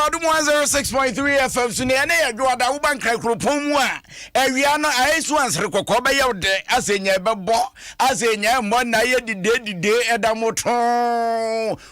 Adom 106.3 FM so ne na yadwoda wo banka kropom a awia no aisu ansere kokoba yewde asenya bebo asenya mo na ye dide edamoto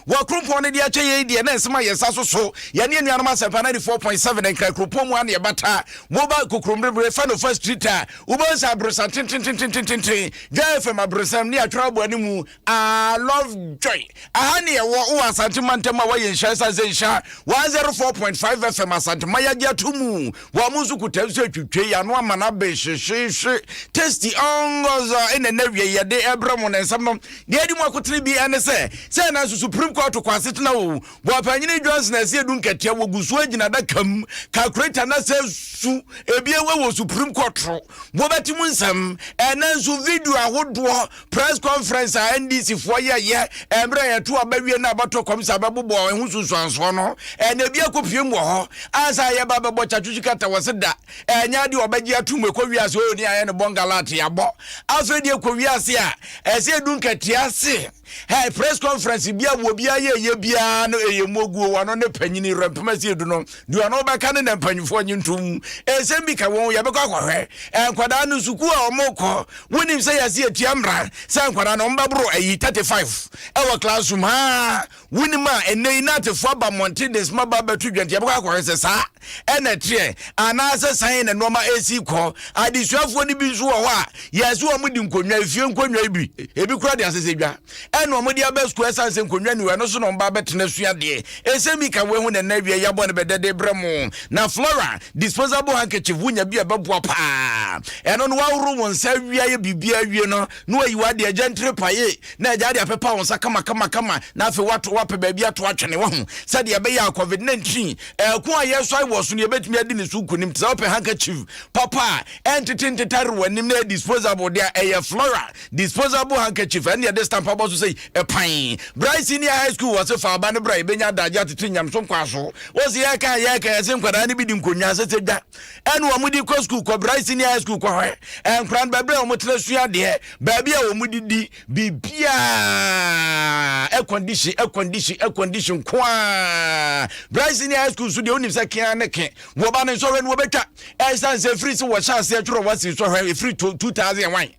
wo kropom ne dia cheye die na nsema yesa so ye ne nuanoma sepa 94.7 nkra kropom a ne bata mo ba kokrombre fa no first street a wo ba sa brosa tin JFM abrosam ne atwabo animu I love joy ahani ye wo asantemantem a wo ye nhya sa zensha 104.5 FM asante mayagia tumu wa muzu kutemse twetwe ya no amana be hwehwehwe tasty ongozo ene na wie ye de ebramo ne nsam no de adi mu akotire bi ene se na Supreme Court kwasete na wo bo panyine Johnson na se edu nkatia wo gusu agina da kam calculator na se su ebie wo Supreme Court bo betimu nsam ena nsu video ahodo press conference a NDC fo ye emre ye to abawie na abato komisa ababobo ho susu anso no ene bia kopie mu ho asa ye baba bocha twuchikata waseda enya de obagi atum ekwowiase oni aye ne bongalate yabo afedi ekwowiase a ese edunkatia hey press conference bia wo bia ye bia no eyemoguo wano ne panyini rempemase edu no du no baka ne panyifo nyintum ese bi ka won ye beka kwahwe enkwada no suku a omoko wonim se yase atiamra se enkwada no mbabro ayi 35 ewa classroom ha wonim a enei na tefo ba mountains ma ba batu dwante ye beka kwahwe se sa enetre anase san ne noma esi ko adisuafo ni bi so ho a yase wo mudi nkonwa efie nkonwa ibi ebi kura de asese dwa eno mo dia best square sanse nkonwa ni we no so no mba betena sua de esemi ka we hu ne na wie yabo ne bedede bremu na Flora disposable handkerchief wunya bia beboa pa eno no wawru mo nsa wia ye bibia wie no no ayiwa de agentre paye na aja de apepa wonsa kama na afi wato wape ba bia to atwene wo hu se de be ya COVID-19 ko ayeso ai wo so ne betumi adi ne su kunim tsa ope handkerchief papa entitintitare wanim na disposable de Flora disposable handkerchief and the stamp about to say a pine Bryce Senior High School was a far band bribe benya daja tinyam so kwaso was yaka yasem kwada ni bidim konya se da enu omudi ko school ko Bryce Senior High School ko hwe en kran babe omotra sua de baby a omudidi bibia air condition kwa Bryce Senior High School so de onim se kan ne ke wo ba ne so we no betwa essence free so wo chance e tworo wasi so hwe free 2001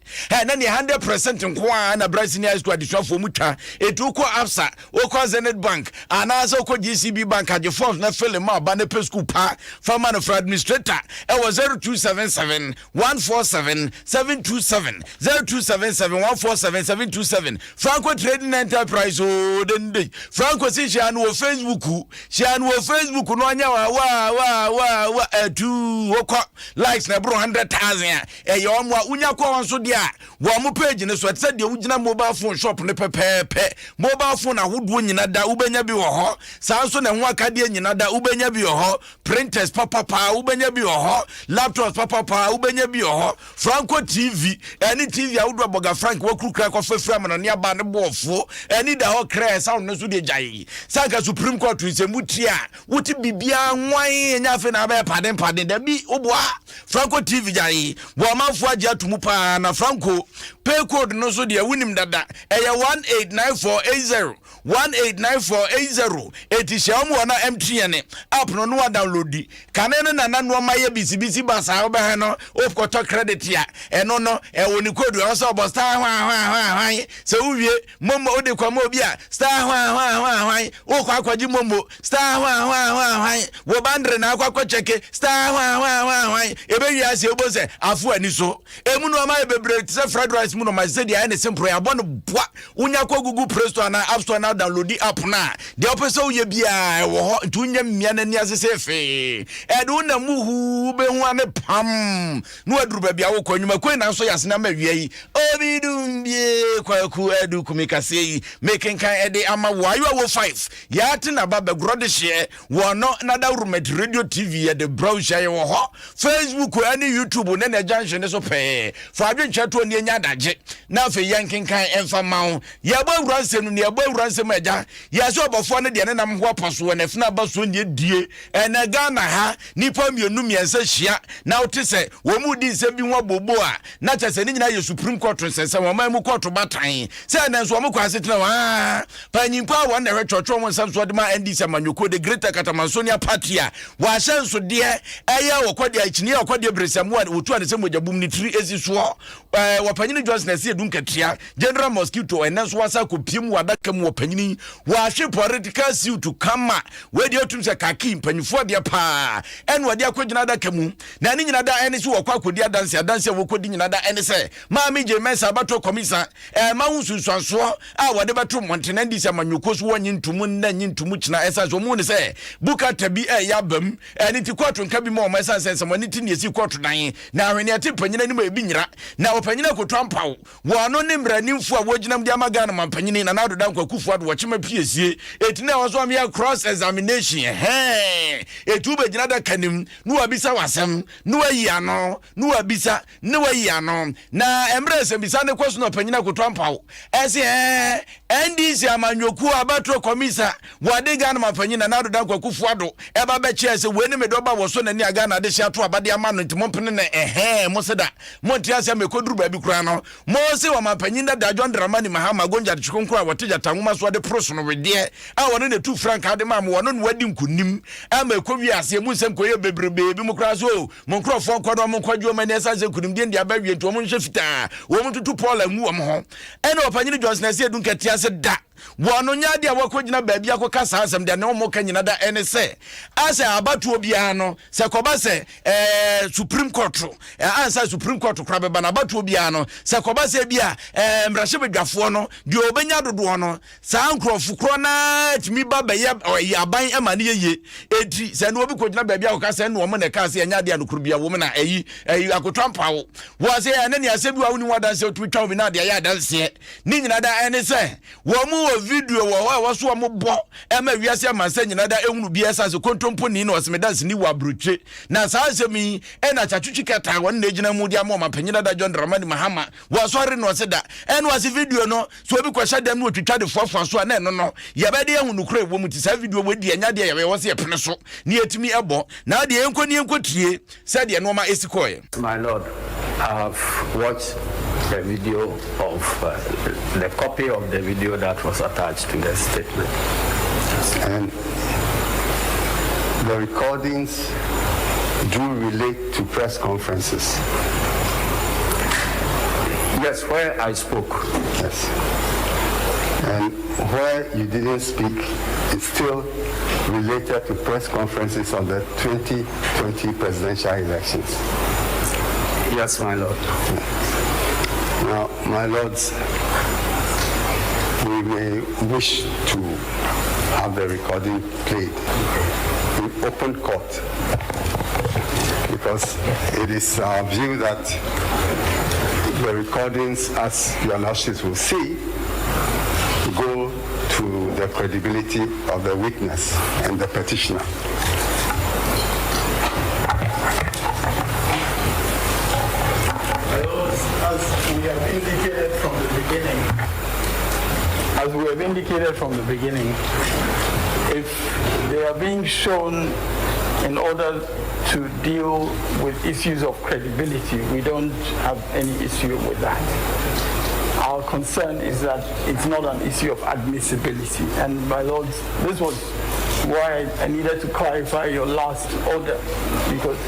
na ne 100% kwa na Bryce Senior High School addition for mutwa etuko Absa oko Zenith Bank anasa oko GCB Bank age forms na fele ma ba ne pesku pa former for administrator e was 0277 147 727 0277 147 727 Franco Trading Enterprise o dende Franco si sha no Facebook no anya wa etu oko likes na bro 100,000 e yo mo unya ko wonso dia wo mo page ne so tse dia ugina mobile phone shop ne pepepe mobile phone ahodo nyina da ubenya bi wo ho sanso ne ho akade nyina da ubenya bi wo ho printers papa ubenya bi wo ho laptops papa ubenya bi wo ho Franco TV any TV ahodo boga Frank wakrukra ko fafra ma ne aba ne bofo any da ho kra sound no so de jai saka Supreme Court se mutia wuti bibia nwan nya fe na ba paden da bi oboa Franco TV jai wo manfo agya tumu pa na Franco pay code no so de winim dada eya 189480 eti shamu na MTN app no download di kanene na no maye bisibisi basa oba no opkoto credit ya eno no e woni code o so bo star hwan se uwie momo ode kwa mo bi a star hwan o kwa akwaji momo star hwan wo bandre na akwa cheke star hwan ebe wi ase oboze afu ani so emu no maye bebre se fried rice mu no ma se dia na simple ya bono boa unya kwa Google Play Store na App Store na download the app na de opeso uye bia wo ho tunya mmia na ni asese fe edu na muhu be hu ane pam no aduru ba bia wo kwanwuma kwen na so yase na ma wiai obidum bie kwaku edu kumikase yi making kan ede ama wayo wo 5 ya ti na baba grode hye wo no na da rumet radio TV ya de browser ye wo ho Facebook ani YouTube na junction so pe fa adwen chato ni nya daje na fe yankin kan emfa mawo ya ba wuransem no ya ba wuransem aja ya so obofo ne de ne nam ho apaso na fina ba so ne die ena Ghana ha nipa mienu miensa hia na wotese wo mu di nsem bi ho bobo a na chese ni nyina ye Supreme Court nsese wo man mu court batan se na nso wo kwase tena wa panyimpo one the retro one some sort of and this amanyoko the greater Catamasonia Patria was so dear aya or quad the Ichinia or quad the Bresamu and Utu and the same with the boom 3 as you swore Wapani Johnson say Dunkatria General Mosquito and that's what I could pim Wadakam Wapani worship political suit to come where the autumns are kakim penifobia pa and what they are quite another camu Nani another any who are quite dance will code in another and say Mammy James Abato Commissar Mausu Sanswa whatever to Montenandis and Manukos one into moon in to much as Moon say Buka to be a yabum and it quattro can be more my son says someone eating yes you quattro nine now when you're tipping anyway binra now Penina could trump out one on him brand new for Wajinam Yamagana Penini and out of Danko Kufuad watching my PSC it now was one year cross examination hey a two bed another canim no abisa wasam no yano no abisa no yano na embrace bisane question of Penina could trump out as and this Yamanyoku Abatro Commissa Wadigan Penina now Danko Kufuado Eba Beches when Medoba was so near Ghana this year to Abadia man into Mompene Moseda Montiasa Mekodru Baby Crano Mose or my Penina da John Dramani Mahama Gonja Chunkwa Watija Tanguma so the person over there I want the 2 franc Adema one on wedding kunim I'm a Kovia Semusem Koya baby Mukraso Monkro for Quadro Monquadio Manessa Kunim Dia baby to Monshefita woman to Paul and Muam and Penina Johnson said Dunkatia said that one on yadia wakojina baby akokasa asem de no mo kanyina da ene se ase abatu obiano se kobase Supreme Court answer Supreme Court krabe bana abatu obiano se kobase bia mrahye bedwafo no de obenya dodo no sa nkrofo kro na timi baba ye yaban emane ye eti se no obi kojina baby akokasa no mo ne ka se anya de anokuru bia wo me na ayi akotrampa wo se ene ne asebi wa woni wadanse otwitwa obi na de ya danse ni nyina da ene se wo mu video was so mo ema wiase amansa nyina da ehunu bi esa se kontompo ni na osmedanse ni wa bruche na sa asemi e na chachutwi keta won na gina mu dia mo mapanyina da John Dramani Mahama was sorry no se da en was video no so obi kwahya dem no otwitwa de fofo so na eno no ye be de ehunu kra ebo mu ti sa video wedi anya de ye wo se pene so na etimi ebo na de enkotie se de no ma esikoye. My lord, I have watched the video of the copy of the video that was attached to the statement. And the recordings do relate to press conferences. Yes, where I spoke. Yes. And where you didn't speak, it's still related to press conferences on the 2020 presidential elections. Yes, my lord. Now, my lords, we may wish to have the recording played in open court because it is our view that the recordings, as your lordships will see, go to the credibility of the witness and the petitioner. As we have indicated from the beginning, if they are being shown in order to deal with issues of credibility, we don't have any issue with that. Our concern is that it's not an issue of admissibility. And my lords, this was why I needed to clarify your last order, because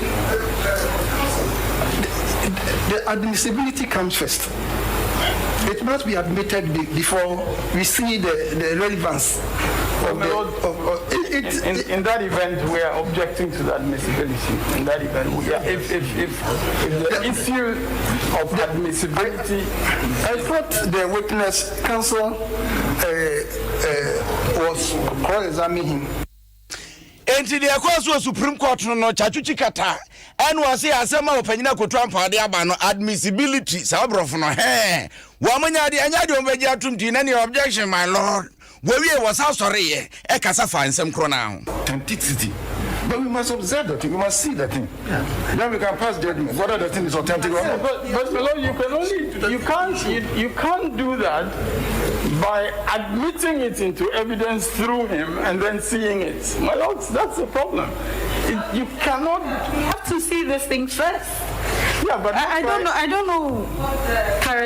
the admissibility comes first. It must be admitted before we see the relevance. In that event, we are objecting to the admissibility. In that event, if the issue of admissibility, I thought the witness counsel was cross-examining him. Enti de akwaso Supreme Court no chachuchi kata enu ase asema opanyina kotwampa de aba no admissibility sabrofo no wo amanya de anya de ombeji atumti na ne objection my lord we was sorry e kasa fa nsem kro na ho authenticity. But we must observe that thing. We must see that thing. Yeah. Then we can pass judgment whether the thing is authentic or not. But Lord, you can't do that by admitting it into evidence through him and then seeing it. My Lord, that's the problem. You cannot. You have to see this thing first. Yeah, but I don't know,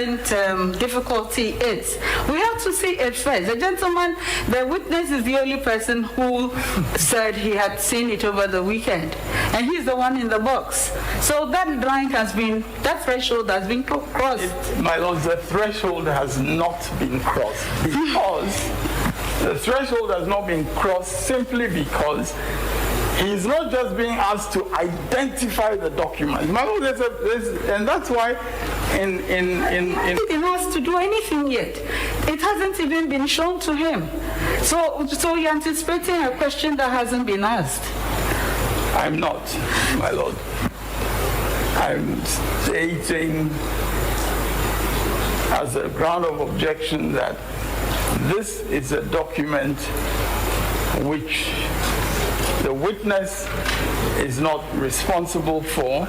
current difficulty is. We have to see it first. The gentleman, the witness, is the only person who said he had seen it over the weekend, and he's the one in the box. So that threshold has been crossed. My Lord, the threshold has not been crossed because the threshold has not been crossed simply because he's not just being asked to identify the document. My Lord, and that's why he didn't ask to do anything yet. It hasn't even been shown to him. So you're anticipating a question that hasn't been asked. I'm not, my Lord. I'm stating as a ground of objection that this is a document which the witness is not responsible for.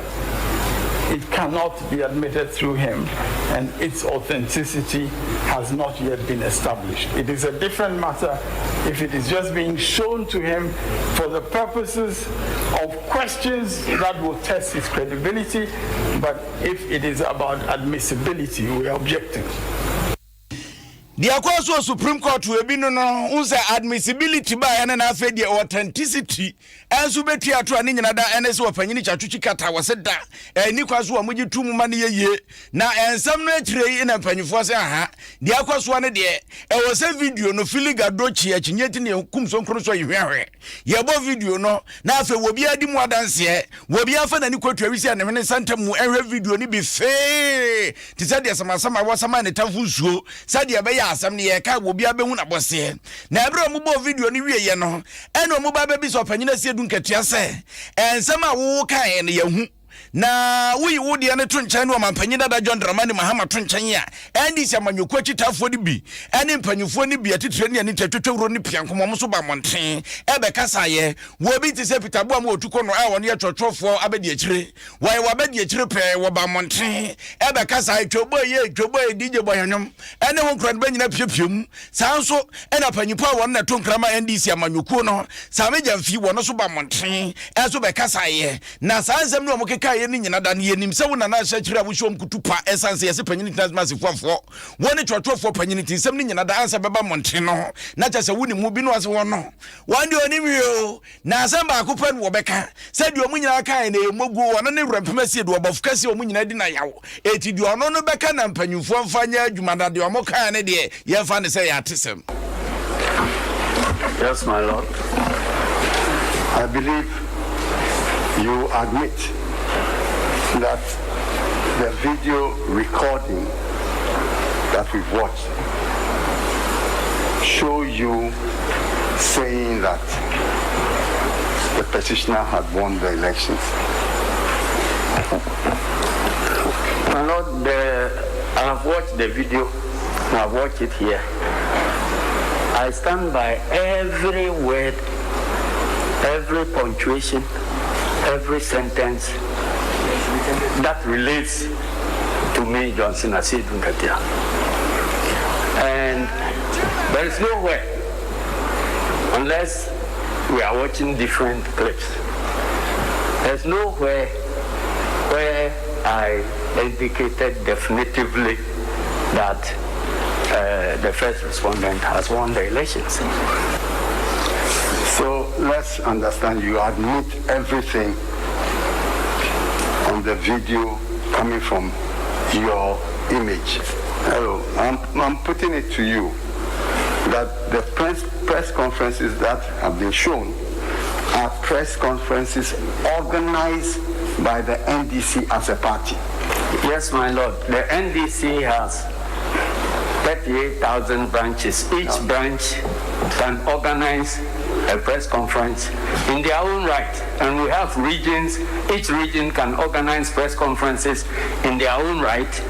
It cannot be admitted through him, and its authenticity has not yet been established. It is a different matter if it is just being shown to him for the purposes of questions that will test his credibility, but if it is about admissibility, we are objecting. The Akwaso Supreme Court will be no admissibility by an affair the authenticity as ubeti atu ani nyina da NS wapanyini chachuchi kata waseda ni kwaso amuji tu mani ye na ensam no akire ina mpanyifo se aha the Akwaso ne de e wo se video no filiga dochi achinyeti ne kumso nkro so yehwe ye bo video no na afa wo bia di mu adanse wo bia fa na ni kwatu awisi ane hene santam mu ehwe video ni bi fe ti se de sama wasama ne tafu zuo sa de be asam ne ye ka wo bia be hu na bose na ebro mu bo video ni wie ye no eno mu ba be bi so panyina sie du nkatua se ensam a wo kan ne ye hu na wo de ne to nkyan no mampanyina da John Dramani Mahama to nkyan ya endi se amanyoko akitafo ni bi ene mpanyufo ni bi atitire ne tatwetwuro ni piankomo mo so ba monten ebe kasa ye wo bi ti se Peter Boa mo otuko no a woni atwotwofo abedi akire wai wabedi akire pe wo ba monten ebe kasa etwobo ye DJ Boyanum ene ho kran ba nyina piepiem sanso ena panyipo a won na to nkrama NDC amanyoko no sameja mfi wo no so ba monten enso be kasa ye na sansem no mo keka ye ni nyina da ne yenim se wo na na hya kire abushom kutupa esanse yese panyini transmasifofo woni twotwofo panyini tinsem ni nyina da ansa beba monten no na cha se woni mu bi no ase wo no wande oni wio na asem ba ko pan wo beka se di omu nyina kan na emogu wono ne wrampemase do obafukase omu nyina di na yawo eti di ono no beka na mpanyufo mfanya adwuma da de omo kan ne de ye fa ne se ya tesem. Yes, my Lord. I believe you admit that the video recording that we've watched show you saying that the petitioner had won the elections. My Lord, I have watched the video, I have watched it here. I stand by every word, every punctuation, every sentence that relates to me, Johnson Asidu Nkatia. And there is nowhere, unless we are watching different clips, there's nowhere where I indicated definitively that the first respondent has won the elections. So let's understand, you admit everything on the video coming from your image. Hello, I'm putting it to you that the press conferences that have been shown are press conferences organized by the NDC as a party. Yes, my Lord. The NDC has 38,000 branches. Each branch can organize a press conference in their own right. And we have regions. Each region can organize press conferences in their own right.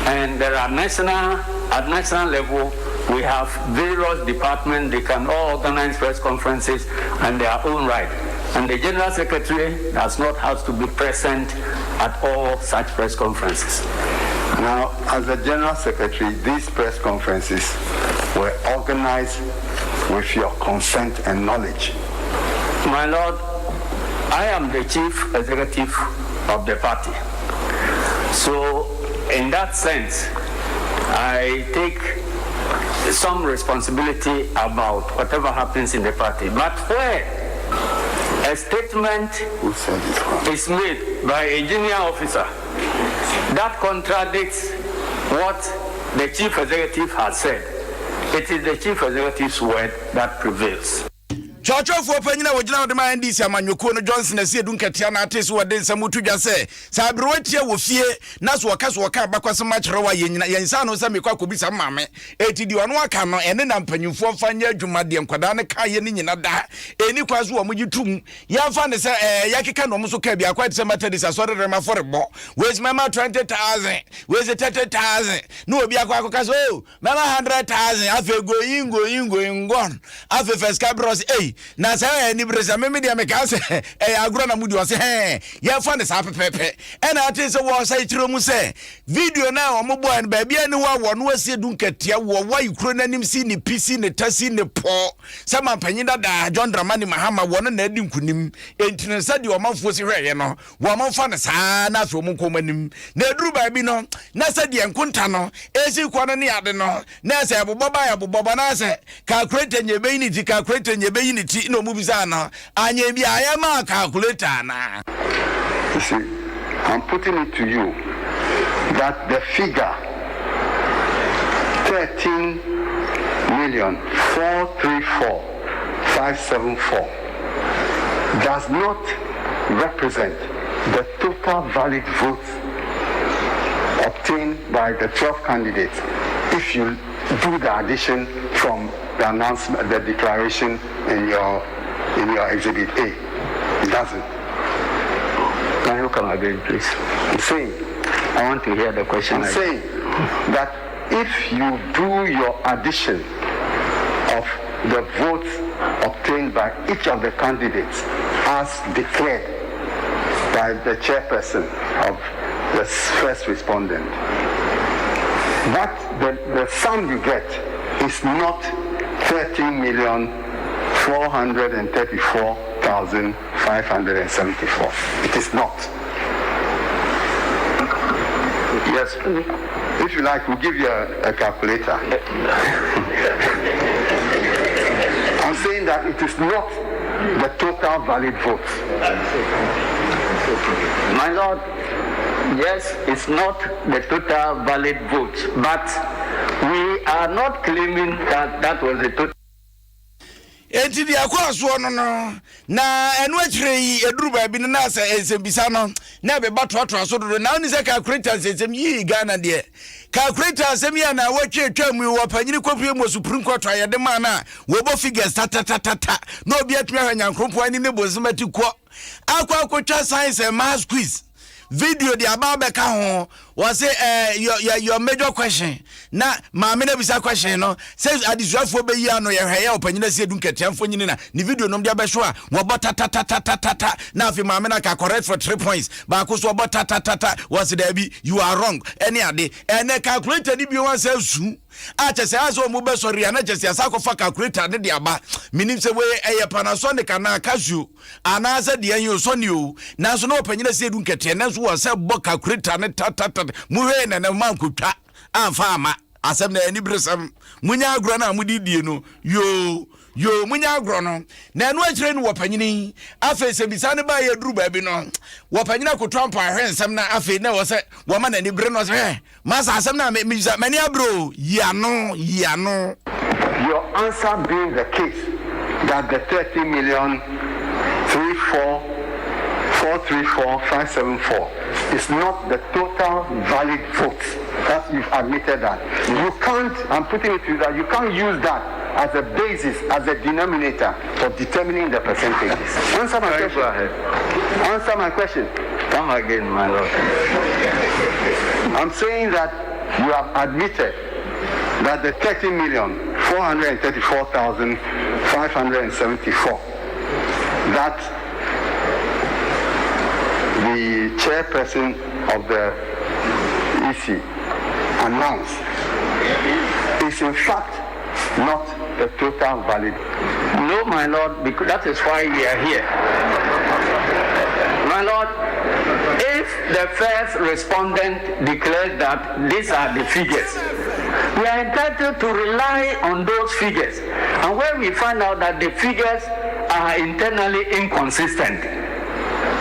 And there are at national level, we have various departments. They can all organize press conferences in their own right. And the General Secretary does not have to be present at all such press conferences. Now, as the General Secretary, these press conferences were organized with your consent and knowledge. My Lord, I am the Chief Executive of the party. So, in that sense, I take some responsibility about whatever happens in the party. But where a statement is made by a junior officer that contradicts what the chief executive has said, it is the chief executive's word that prevails. Chọchọfo panyina wojina odema NDC amanyoko no Johnson ase edunketia na atese wode nsamutu dwa se sabrewatia wo fie na so waka bakwasema kyerɛ wa yenyina yensa no se mekwa kobisa maame etidi ono aka no ene na mpanyimfo mfanya adwumade nkwada ne kaye ne nyina da eni kwazo wo mugitum ya fa ne se yakeka no mso ka bia kwate se matadis asore rema forebo wezi mama 20,000 wezi 30,000 no obi akwa ka so mama 100,000 afa going ngon afa first cabros na say ni bresa me dia me ka se agro na mudi o se ya fa ne sa pepepe na ate se wo sai tiro mu se video na o mo boy na ba bia ni wo no asie dunkatia wo wa ikro na nim si ni pisi ne tasi ne po se man panyin da John Dramani Mahama wo no na adi nkunim entine se de o manfo si hweye no wo man fa ne sa na so mo komanim na eduru ba bi no na se de enkunta no esi kwa no ne ade no na se aboboba na se calculator nyebe ni ti calculator nyebe ni ti no mubisa na anya bi ayama calculator na. You see, I'm putting it to you that the figure 13,434,574 does not represent the total valid votes obtained by the 12 candidates if you do the addition from the announcement, the declaration in your Exhibit A. It doesn't. Can you come again, please? I'm saying, I want to hear the question. I'm saying that if you do your addition of the votes obtained by each of the candidates as declared by the chairperson of the first respondent, that the sum you get is not 13,434,574. It is not. Yes. If you like, we'll give you a calculator. I'm saying that it is not the total valid votes. My Lord, yes, it's not the total valid votes, but we are not claiming that that was the total. Enti dia kwa so no na enu akire yi eduru ba bi na asa ensembisa no na be bato so do na oni se calculator ensem yi Ghana de calculator asem ya na watwe twam wo panyini kopie mo Supreme Court ayede ma na wo bo figures ta no obi atwa hanyankrompo ani ne bozimati ko akwa science and math quiz video the ababa ka ho was say your major question na maame na bisa question no says adisuafo be yi ano ye hweye opanyina se dunketiamfo nyini na ni video no dia be so a wo bota ta na afi maame na ka correct for 3 points ba ko so bota ta was there be you are wrong any ade ene calculator ni bi wan say su a chese aso mu be sorry na chese asako fa calculator ne dia ba minim se we eye Panasonic na Casio ana se de yen so ni o na so no opanyina se dunketia na so was say bo calculator ne ta muhe na man kutwa amfa ama asem na ani bresam munya agro na mudidie no yo munya agro no na enu akire ni wopanyini afa se bisane ba ye duru ba bi no wopanyina kutwa mpa hwensem na afa na wo se wo ma na ni bre no se masa asem na mani abro yano your answer being the case that the 30,034,574 is not the total valid votes. That you've admitted that. You can't, I'm putting it to you that you can't use that as a basis, as a denominator for determining the percentages. Answer my question. Go ahead. Answer my question. Come again, my Lord. I'm saying that you have admitted that the 30,434,574 that the chairperson of the EC announced is in fact not the total valid. No, my Lord, because that is why we are here. My Lord, if the first respondent declares that these are the figures, we are entitled to rely on those figures. And when we find out that the figures are internally inconsistent,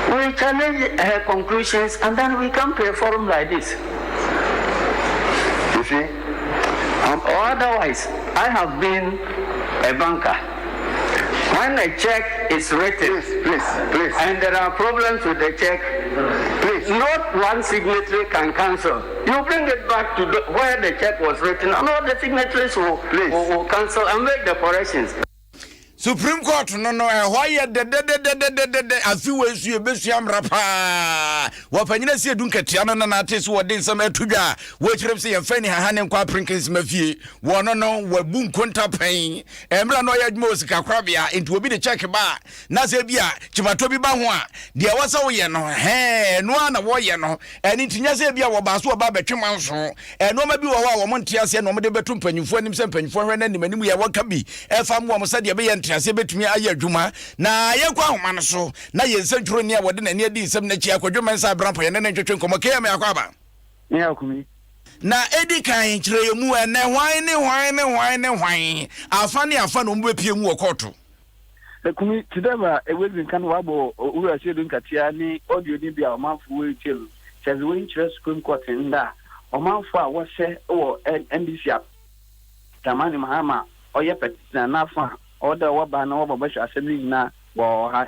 we challenge her conclusions and then we come to a forum like this. You see? Or otherwise, I have been a banker. When a check is written, please, and there are problems with the check, please, not one signatory can cancel. You bring it back to where the check was written, and all the signatories will cancel and make the corrections. Supreme Court no why de afiwe su ebesuam rapa wapanyina sie dunkatia no na ateso wode nsam atudwa wo kyerem se yemfa ni hahane nkwa prinkins mafie wono no wabu nkonta pan emra no ya dwuma osika kwabia enti obi de check ba na se bia chimato bi ba ho a de wasa wo ye no no na wo ye no eni tinya se bia wo ba so ba betwema nso no ma bi wo wa wo monte ase no mo de betu mpanyimfo anim se mpanyimfo hwe na nimanim ye waka bi efa mo se de be ye ase betumi aye adwuma na yekwa homa no so na yensanturo ne a wode na ne adi nsem na chi akwadwuma nsa abrampo ye ne ntwetwe nkomo ke me akwa ne akumi na edi kan kire yemu ene hwan afa no mbe pie mu okoto akumi tidaba ewezi kan wabo ura shedu nkatia ni audio ni bia omanfu we chelu chazi we interest Supreme Court nda omanfu a wo se wo NDC tamani mahama oye petition na fa order wa ba na wa baba sha asemi na wo ha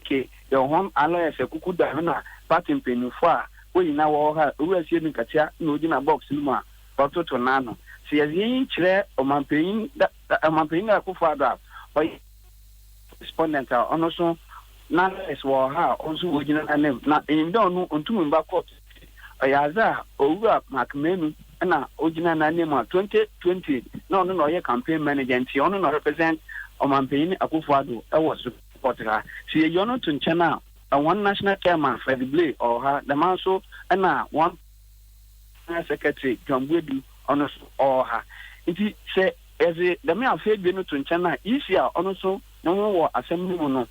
ke yo hom alo se kuku da na party penufo a wo ina wo ha ura shedu nkatia na oji na box ni mu a ototo na no se ye kire omanpeyin na kufa da oye respondent also na is wo ha also original name na in don no ontum mba court ayaza owura makmenu na original name 2020 no ye campaign manager nti ono no represent omanpeyin akufuado e was support ha see you no to nchena one national chairman for the blay or ha the man so na one secretary John Wedu ono or ha nti say eze the me afa bi no to nchena isi a ono so no wo assembly mu no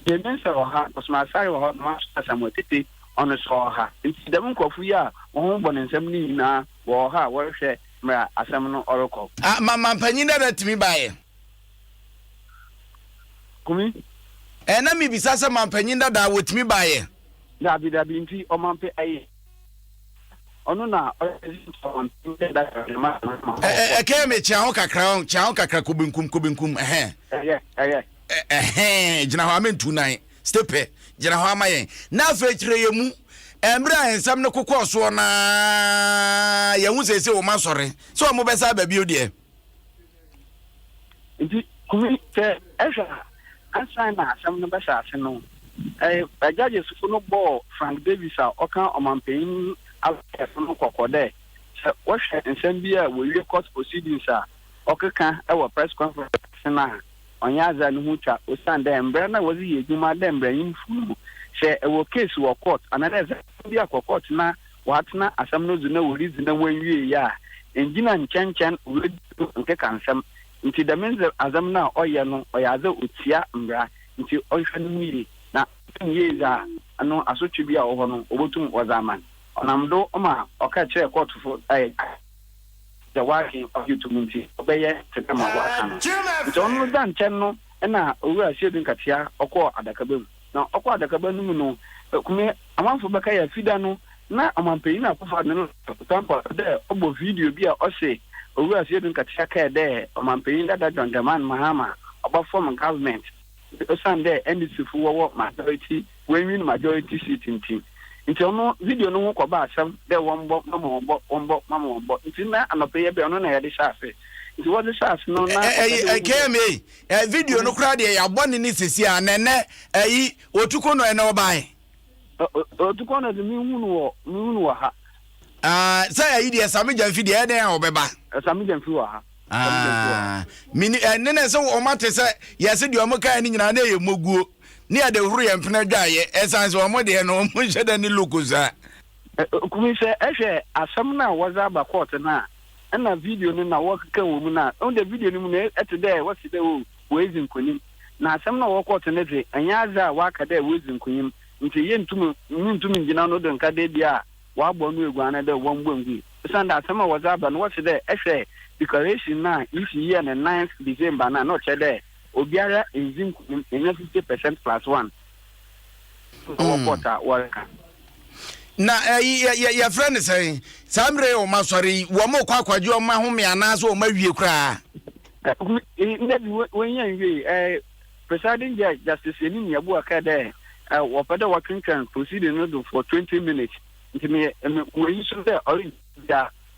the minister or ha osma sare or no asamo tete ono so ha nti dem nkofu ya wo bo ne nsem ni na wo ha wo hwe mra asem no oroko mama panyina da timi bae kumi na mi bisasa mampanyina da wotimi bae dabi nti o mampe aye ono na keme chiao kakra kubinkum jina ho amentu nan stepe jina ho amayen na afa kire yemu embra ensam ne kokọ so na yehu sese wo masore so mo besa ba bi odie nti kumi te esha ansa na asam no besa ase no judges fu no ball Frank Davis a okan omanpen afọ no kokode wo hwe ensam bi a wo wie court proceedings a okeka e wo press conference na onyaza no hucha osanda embra na wozi yeduma da embra yimfu se e wo case wo court another bi a court na watna asam no zu na wo rizi na wanwie ya engina nchenchen nke kansam nti da menze azam na oye no oyaza otia mbra nti ohwe no miri na yeza ano asotwe bi a wo no obotum wazaman onamdo oma oka kire court fo the working of you to munti obeye tetama waka no nti onu dan chen no na owura shedu nkatia okọ adakaba na okọ adakaba no mu no kume amanfo beka ya fida no na amanpeyi na kofa no tampo de obo video bi a ose owura shedu nkatia ka de amanpeyi da John Dramani Mahama oba form government osande NDC fu wo majority when win majority seat nti ono video no ko ba asam de wombo mama nti na anope be ono na ya de shafe nti wo de shafe no na keme video no kra de ya boni ni sisi anene otuko no ene obai otuko no de mi hunu wo ha say yi de sami jamfi de ene a obeba sami jamfi wo ha mini nene so o mate say yesi de o moka ni nyina na ye moguo ni ade huru ye mpena dwaye esanse o mo de no mo hye da ni lokuza kumi se ehwe asam na waza ba court na video ni na wokeka wo mu na on the video ni mu na etede wasi de wo wezi nkonim na asam na wo court na de anyaza waka de wezi nkonim nti ye ntum ngina no de nka de bia wa gbo no egwana de wo mgbongu Sanda some was up and what's there? Actually, declaration now, if you year the 9th December, now not there. Obiara is in 50% plus one. Na your friend is saying, Samre or Masori, Wamo Quaquajo, Mahome, and Nazo, maybe cry. When you presiding judge, Justice in your work there, Wapada working can proceed for 20 minutes. When you should say,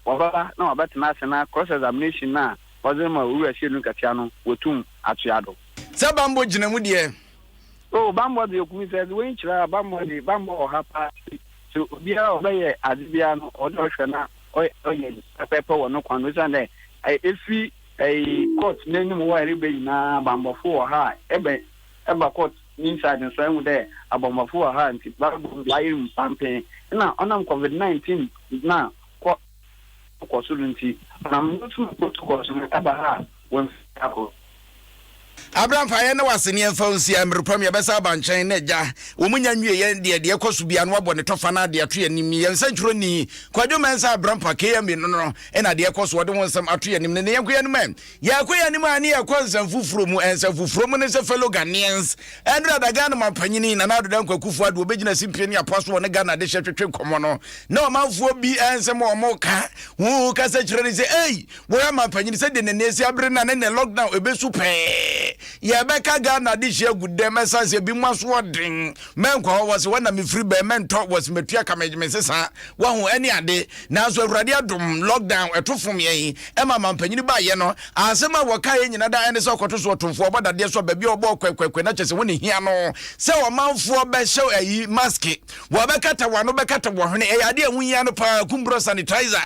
Wababa, no, but national cross examination now, wasn't my Uru Lucatiano, Wotum, Achiado. Sabambo Jinamudia. Oh, Bambo, the Okumis, Bambo, or Hapa, to be obey Adibiano or Doshana, or a pepper or no conversation there. If we a court name more na Bambo for her, ever court inside and so there, a Bambo for her, and Babu lying pumping. Now, on COVID-19, now, what consultancy, and I'm not to put to consumer ever when Abraham Fayana was in your phone, see, I'm Premier Bessaban Chain, Neja, Woman, the idea cost to be unwabon the Tofana, the tree and me, and Century, Quadomansa, Brampa, Kayam, and idea cost what wants some tree and the Yakuan man. Yakuan near Quans and Fufrum, and some Fufrum as a fellow Ghanaians, and rather Ganama Panini and another Uncle Kufuad will begin a symphony apostle and a Ghana, the Shepherd Comono. No mouth will be answer more mocha, who can say, hey, where am I Panini said in the Nesia Brennan and the lockdown, a bit super. Ya beka Ghana this year good dem sense be maswodin men ko was when me free be men talk was metua kamejime sesa wa hu ani ade na so awrade adom lockdown etofom ye e ma mampanyini ba ye no asema woka ye nyina da ene so koto so otomfo oboda de so ba bi obo kwekwe na chese woni hia no se o manfo be hyew ayi mask wo bekata wano bekata wo hene e ade hu hia no pa kumbro sanitizer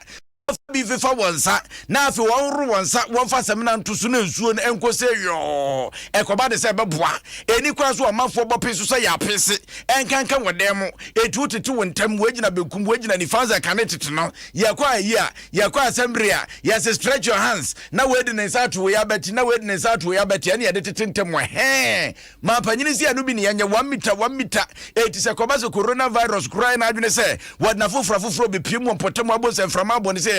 be for once, now if you want once, one for some to soon soon and go say yo. Ecoba de Sababwa, any class or month for Bopis to say, I piss it, and can come with them. A 2 and 10 wage and a big wage and the father cannot to know. Yakwa, Yakwa Sembria, yes, stretch your hands. Now, wedding is out to we are betting, no wedding is out to we are betting any edited in Temo. Hey, my panisi and Ubini and your 1 meter. It is a Cobazo coronavirus crying out and say, what Nafu Frafu be Pimo Potamabos and from Abon say.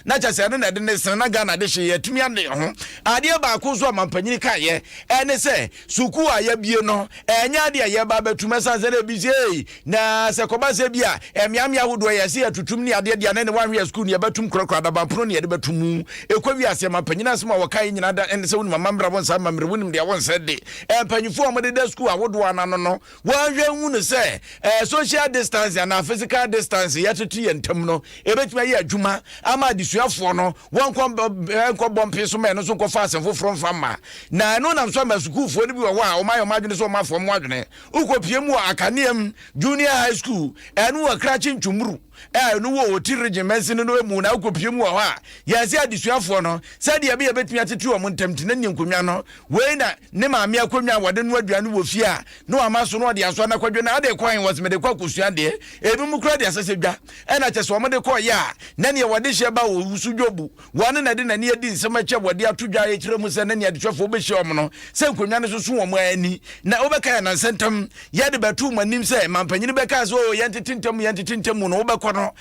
Na cha se na de ne sena Ghana de hye tumi ande ho ade ba ko so mampanyini ka ye ene se suku a ya bie no enya de ye ba betuma sanse na bi sei na se ko ba se bia emiamia hodo ye se atutum ni ade de na ne wan hwe school ne betum krokra da ba pro ne de betum ekwa wi ase mampanyina asema wakai nyina da ene se woni mamambra bon sa mamre wonim de won se de empanyifo o de da school awodo anano no wan hwe hu ne se social distance and physical distance ya tutu ye ntam no ebetuma ye adwuma ama disuafo no won ko bompe so me no so ko fa asem foforo mfama na no nam so ma schoolfo ni bi wo a o mayo madwene so ma fo mo adwene ukopie mu akaneam junior high school enu wa krachi ntwumuru no wo ti regiment no mu na ukopie mu ho a ya se adisuafo no se de be betumi atete o mo ntamtina ni nkonwa no we na ne maame akonwa wode no aduane wo fie a no amaso no de aso na kwadwe na ade kwan was me de kwa kusua de ebi mu kra de asese dwa e na chese o mo de ko ya na ne wode hye ba wo usudwobu wone na de na ne adi nsema che wode atodwa ye kire mu se na ne adisuafo be hye o mo no se nkonwa no so wo mo ani na obeka ya na sentam ya de batu manim se mampanyini beka so yentetintam no obeka no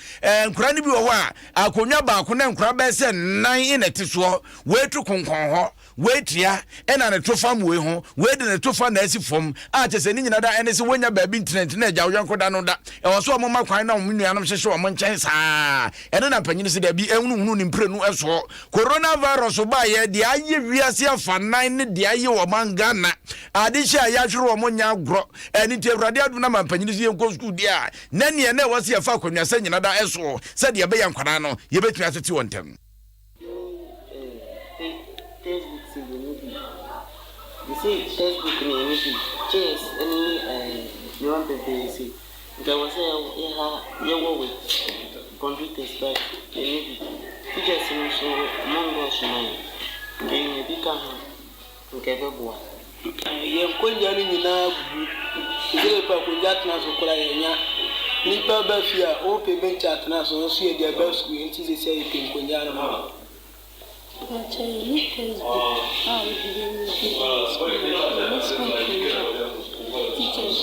nkura ni bi wo a akonwa ba ko na nkura be se nan ina tiso wetu konkon ho wetia ena ne tofam we ho we de ne tofa na asifom a chese ni nyina da ene se wonya ba bi internet na agya wo da no da e wo so o mo makwan na mo nuanom hyehye o mo nchen saa ene na panyini se da bi ehunu ni mprenu eso coronavirus ba ye de aye wiase afa nan ne de aye wo mangana ade hye ya hwere wo mo nya agro ene ti awrade adu na panyini se yenko school dia na ne na wo se afa akonwa se nyina da eso se de be yankwana no ye betumi atete wontem see textbook ni maybe chess any you want to say there was a with computers but maybe teachers so mongosh man then be can nkebe boa ye konja ni na ile pa konja tna so kula yenya ni pa ba fia o pe ben chat na so so ye dia ba school nti se ye pe konja na ma teachers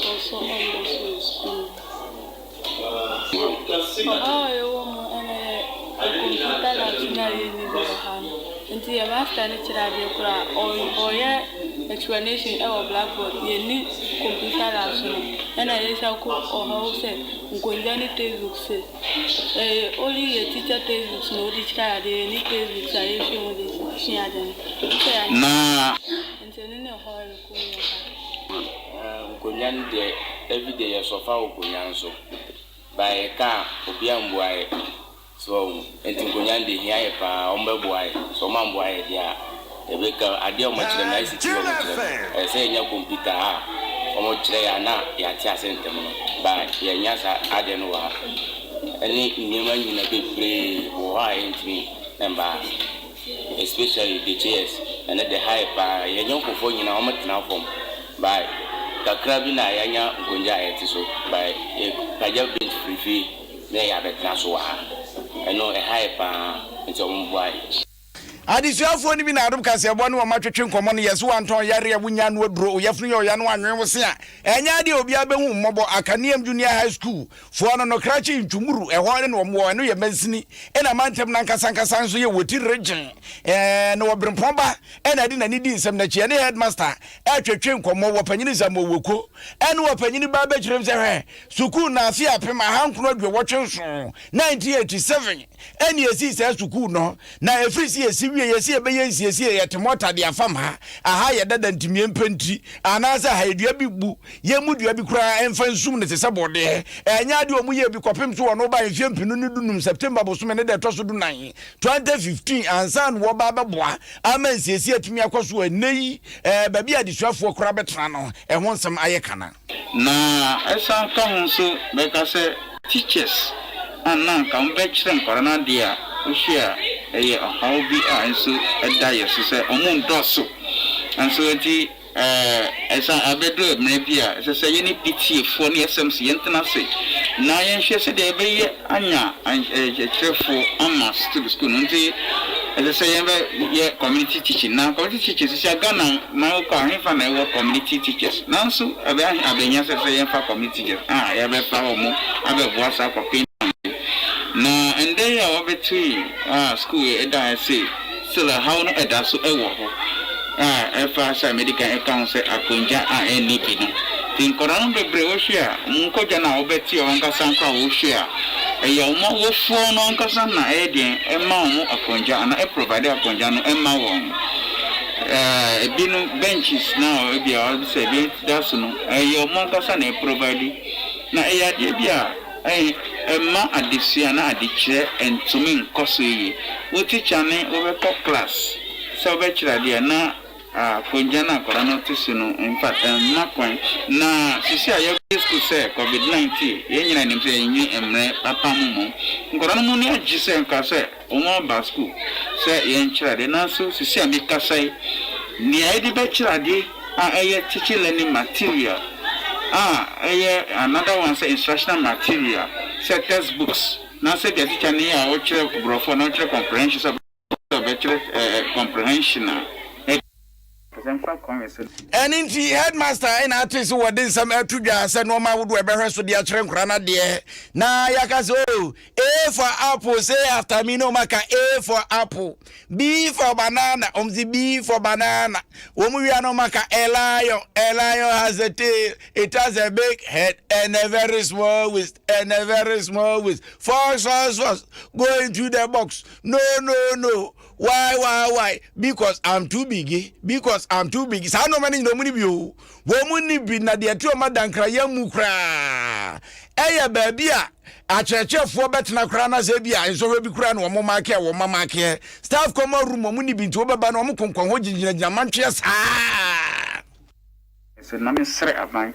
also on the school. Nari Nibohan. Until your master naturally or explanation of blackboard, you need computer labs. And I shall call or house Gunjani textbooks. Only a teacher textbooks know this child, they need textbooks. I issue this. She had them. Nah. And sending a horror. Kunyan de every day so far kunyan so by a car obian boy so enti kunyan de here pa ombe boy so man boy dia e be ka ade o ma kire na isi kire e say nya computer ha o mo kire ya na ya ti asente mo ba ya nya sa ade no wa eni nyema nyina bebre wo ha enti member especially the chairs and the high pa ya nya ko fo nyina o ma tena form by kakra bi na yanya ngonja ayeti so by kaja bench free na ya betna so wa eno e hype nti omboai adisuafo ni bi na Adom Kasiebo ne o matwetwe nkomo no yeso wanton yare ya wunya no aduro oyafunu yo ya no anwen wo se a enya de obi abehu mmobo Akaneam Junior High School fo no krachi ntwumuru eho ne no mo no ye mansini ena mantem na nkasa nso ye woti region no obrempomba ena de nani di nsem na chie ne headmaster atwetwe nkomo wo panyini zamo woko ena wo panyini ba be kirem se hwe sukuu na afi apema hankono adwe wotwe so 1987 eni esi se sukuu no na efrisi esi yesi ebe yesi yetemota de afam ha aha ye dada ntimie mpenti anasa ha edua bibu ye mudua bi kura emfa nsum ne sese bode enya de omu ye bi kopem so no ba enfie mpinu ne dunum September bosom ne de toso du 9 2015 ansan wo ba beboa amansi esi atumi akoso aneyi babi adisuafo kura betra no ho nsem ayekana na esa ka so be ka se teachers anan ka mbe kire nkorana dia ushia eye how be so edaya so say omun doso and so enti esa abedo mebia se yeni piti fo ne SMC yentena se na yen hwe se de be ye anya chefo ama school nti se yen be ye community teaching na community teachers se Ghana na ko ahefa na e community teachers na so abenya se yen fa community teachers ya be fa omo abeboa sa ko na and they are between school eda say still how no eda so ewo ho efa sa medical account say akonja any bi no tin koran bebre wo hia nko ja na obeti o nka sanka wo hia eya mo wo fo no nka san na edien e ma mo akonja na e provide akonja no e ma won ebi no benches now e bia o say bi that's no eya mo nka san e provide na eya de bia ma adisia na adichire entumi nkoso yi wo teacher ne wo be class so be chira dia na konja na kora no tisu no in fact makwan na sisi ayo school say COVID-19 ye nyina nim say nyi emre papa mumu nkora no mu ne agise nka say omo ba school say ye nchira de na so sisi amika say ni ai de be chira de eye teaching learning material another one say instructional material say textbooks now say the teacher near or brofo no comprehension so comprehension and in the headmaster in artist who did some tuja said no man would wear so the children crana dear na yakaso A for apple say after me no maka A for apple B for banana the B for banana we are no maka a lion has a tail it has a big head and a very small waist First go into the box no why because I'm too big sa no mani no muni bi o wo muni bi na de atu ma dankra ya mu kra eya ba bi a achechefo betena kra na se bi a nso we bi kra na wo mama ke staff common room muni bi nto beba na wo konkon ho gigina mantwe saa se na me sre aban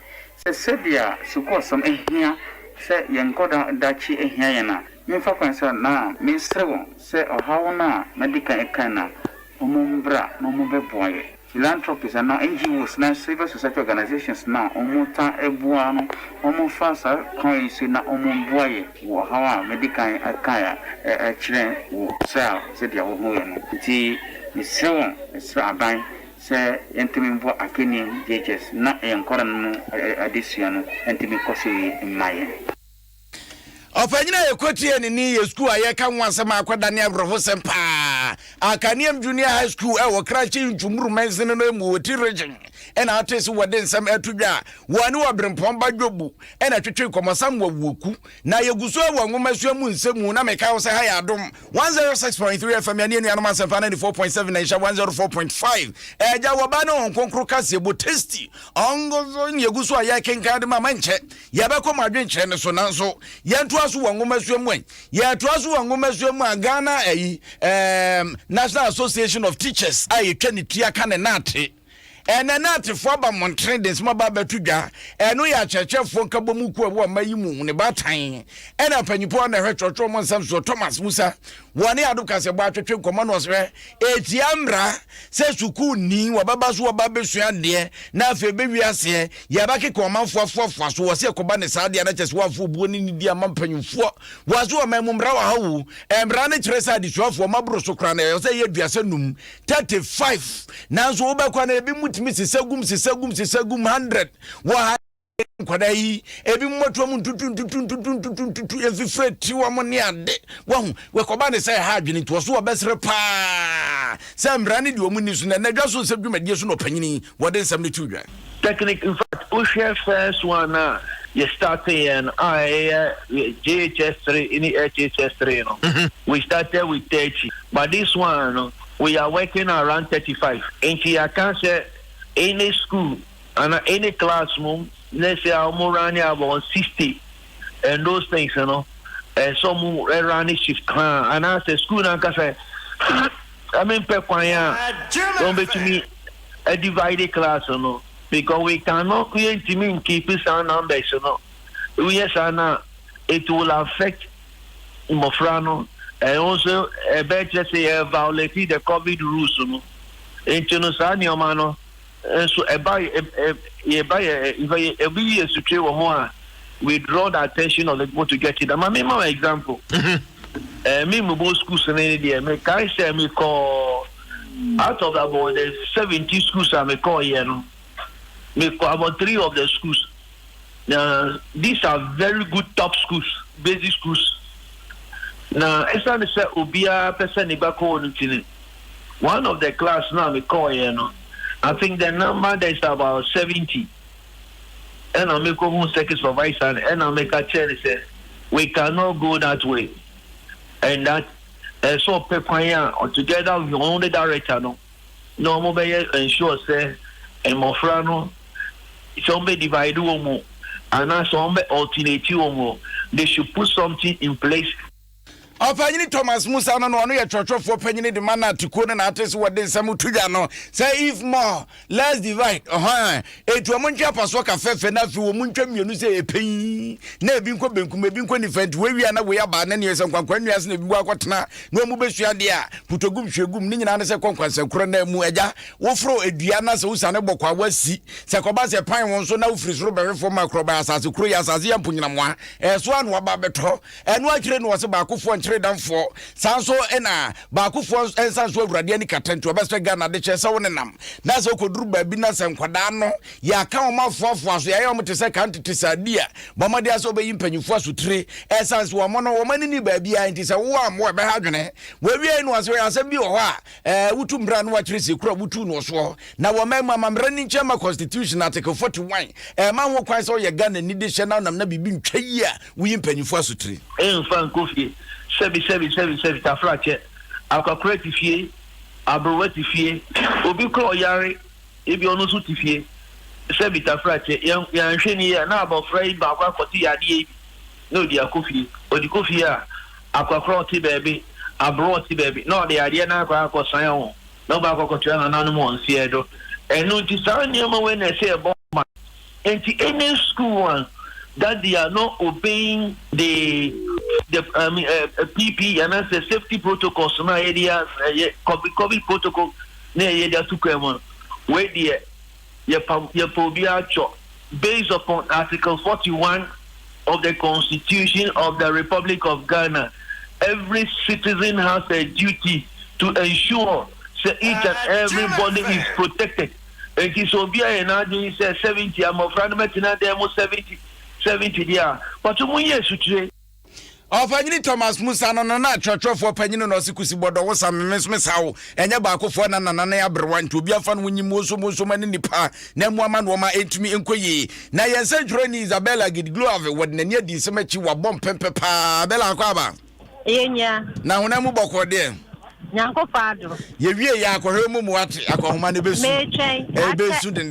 se dia suko som ehia se yenkoda dachi ehia yana me fa kwansa na me sre won se ohawo na medical ekana omumbra no mo beboye philanthropists and NGOs na civil society organizations na omuta ebua no omufasa coins na omumboye wo hawa medical akaya chire wo sel se dia wo ho no ti ni sewo esra aban se entimi mbo Akaneam DHS na enkora no adesua no entimi kosi maye. Opanyina yekoti ni ye school ayeka ho asem akwada ne abrofo sempa Akaniam Junior High School e wo krachi ntwumuru mense no emu woti region ena atese wode nsem atudwa wani wabrempom badwobu ena twetwe komosam wawuku na yeguso wa nwomasuo mu nsemu na meka wo se ha ya Adom 106.3 FM ne anu asempa 94.7 na isha 104.5 eja wabane onkonkro Kasiebo tasty ongozo yeguso ayekenka de mama nche yabekoma adwenkyere ne so nanso yentu aso wa nwomasuo mu yetu aso wa nwomasuo mu Ghana National Association of Teachers ayetwa ne tuaka ne nate enenate for ba montre de small baba tudwa eno ya chechefo nkabomu ku ewo mayimu ne batan ena panyipo na hwetwotwo mo nsam so Thomas Musa woni Adom Kasiebo atwetwe nkomo no sre etiamra se suku ni wa baba so wa baba sua de na afi bewiase ya bake komanfo afofo so wo se koba ne saade na chese wafo buo ni di amampanyufo wazo wa mamumra wa hawu emra ne kire saade suafo mabro so kra na yo se yeduase num 35 nanzo wo be kwa na ebi mutimi sisagum 100 wa kwadai ebi mmoto mu tutu efifreti wa mo ne ade wahu we koba ne say ha adwene to so obesre pa say mbrane di omu ni so na nadwaso se dwumadie so no panyini wode nsam ne tudwa technique. In fact, we share first one you started and JHS3 in the HHS3 you know. We started with 30 but this one we are working around 35 and I can say any school and any classroom let's say I'm running about 60 and those things you know some running shift and I say school and I say I mean don't be to me a divided class you know because we cannot create team keep some numbers you know yes and it will affect Mofrano and also a better say violating the COVID rules you know into no mano so we draw the attention of the people to get it. I'm my example. Me mobile schools in India. Me can say me call out of about the 70 schools I me call here. No, me call about 3 of the schools. Now these are very good top schools, basic schools. Now it's not say obia person ibako on one of the class now me call here. No. I think the number there is about 70. And I make a second supervisor and I make a chair say we cannot go that way. And that so Pepaya or together with only director no mobile ensure say and Mofrano some divide more and some alternative they should put something in place. Opanyini Thomas Musa no no ye twotwofo panyini de mana tiko na atese wode nsam tudwa no say if more let's divide etu omuntwa paso ka fefe na fi wo muntwa mienu say epen na ebi nko benkum ebi nko nifant we wi na we aba na ne yesa kwankwan nuase na ebi bu akotena na mu besua de a putogum hwegum ni nyina na say kwankwansa kro na mu eja wo fro edua na say usane bokwa wasi say koba say pan won so na wo firi soro behwefo makroba asase kro ya asase yamponyina moa so anu aba beto enu akire no wo se ba akofo Danfo sanso ena baakufo ensanso awurade ani katantu obese Ghana de chese wonenam na so koduru baabi na se nkwada no ya ka omafofo aso ya yom te se kanti tisadia bomade aso be yimpanyufo aso tire ensanso wo mo no wo mani ni baabi a nti se wo amwo be ha dwene we wie no aso ya se bi wo ha wutu mbra no wa kire se kura wutu no so na wo mema mamra ni nchema constitution article 41 ma ho kwan so ye Ghana ni de hye na nam na bibi ntwa yi a wo yimpanyufo aso tire fan kofi 7 tafrache akwakreti fie abroweti fie obi kro yare ebi onu su tifie 7 tafrache ya nhweni ya na abofrai ba akwakoti yade no di akofi odi kofi a akwakroti bebe abroweti bebe no de yade na akwakosan ho no ba akwakotua na nanu mo nsi edo enu ti sa nyama we na say bomba enti any school one that they are not obeying the PP and that's the safety protocols na area COVID protocol na area to come where the based upon Article 41 of the Constitution of the Republic of Ghana. Every citizen has a duty to ensure that each and everybody is protected. And it's obia and I say 70 I'm of 70 there 70 there but to years Opanyini Thomas Musa no na twotwofo panyini no sikusi bodo wo sam mesawo enya baakofo na ya brewa nti obi afa no nyimo so mani nipa na muama no ma entumi enkoyi na yense dwreni Isabella Gidglove wodnani adi semachi wabom pempepa Bella akwaba yenya na honamu bokode nyanko fado yewie ya akohwemu muwate akohoma ne besu besu den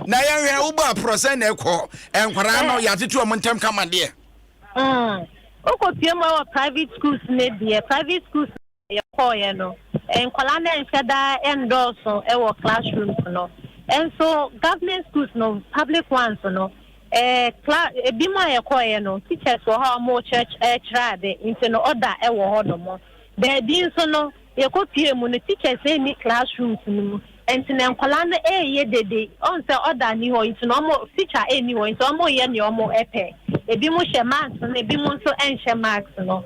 na yenhwe wo ba prosen na ekọ enkwara no yatetu omontem kamade Okopie ma private schools ne die private schools ye koye no enkwala na enfeda endorse e classrooms no and so government schools no public ones no bi ma ye koye no teachers wo ha mo church trade into no order e wo hodo mo there bi so no ye kopie mu no teachers ni classrooms no enti na enkwala na ye dede on say order ni ho into no mo teacher ni ho into mo ye ni omo epe ebi mo hye max na ebi mo nso enhye max no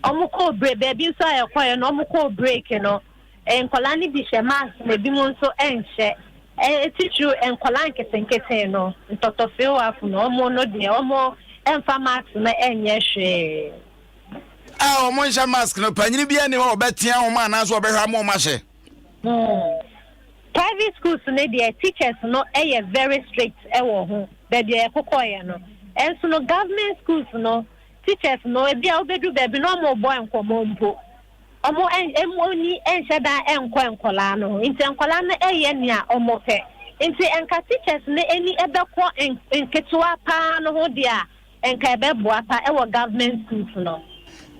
omo ko break baby nso ayekwaye no omo ko break no enkola ni bi hye max na ebi mo nso enhye teacher enkola nketenkete no ntotofe wafu no omo no de omo emfa max na enye hwe omo nhye max no panyini bia ni ho obetia omo anaso obehwa mo mahye private schools ne the teachers no very strict ewo ho baby ekokoye no. And so no government schools no teachers no ebi a obedu baby no mo boy enkomo mpo omo emoni enhyeda enkola no nti enkola no nia omo pe nti enka teachers ne eni ebekọ enketewa pa no ho dia enka ebeboa pa ewo government schools no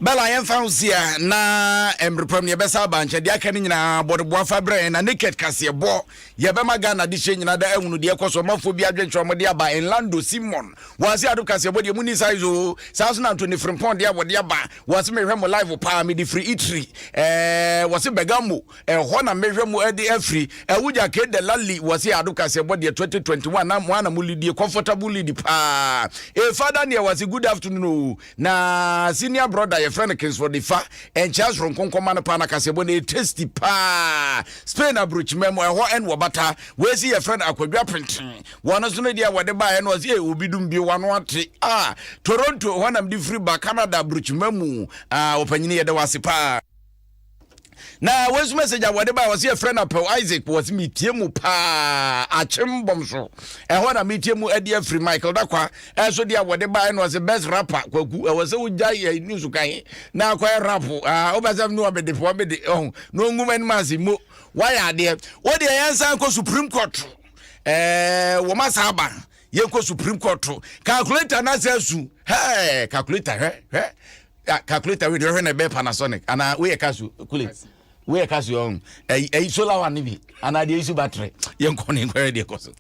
Bella Yenfausia na emrepam ye besa banche dia kan nyina bodboa fabre na naked Kasiebo ye be maga na de nyina da ehunu de ekoso mafo bi adwencho mo de aba Enlando Simon wasi adu Kasiebo de muni size o 2020 frimpon de abode aba wasi mehwemo live pa me di free itri wasi begamo ho na mehwemo edi afri wuja ke de lali wasi adu Kasiebo de 2021 na mo na mulidi comfortable lead pa father ne wasi good afternoon na senior brother friend kins for the fa and Charles from Konkoma na pana Kasiebo na tasty pa Spain abroach memo ho en wo bata we see your friend akwadwa printing one so no dia wode ba en was obi dum bi wano ate Toronto ho nam di free ba Canada abroach memo opanyini ye de wase pa na wes message awade ba was your friend Apple Isaac was me tiemu pa achembom so ho na me tiemu ade free Michael Dakwa so dia wade ba no was the best rapper kwaku was so jai news kan na kwa rap obazam no obede fo obede no nguma ni mazimo why ade wo de yansan ko Supreme Court wo masaba ye ko Supreme Court calculator na sesu calculator calculator we dey na be Panasonic ana we calculate we kasu on solar one bi ana de use battery yenko ne kwere de koso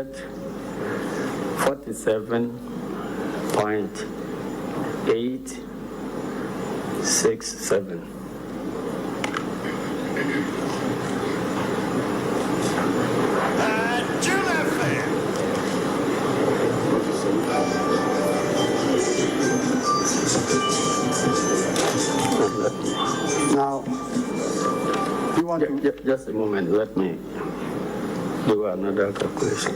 get 47.867. Now, you want to... Just a moment, let me do another calculation.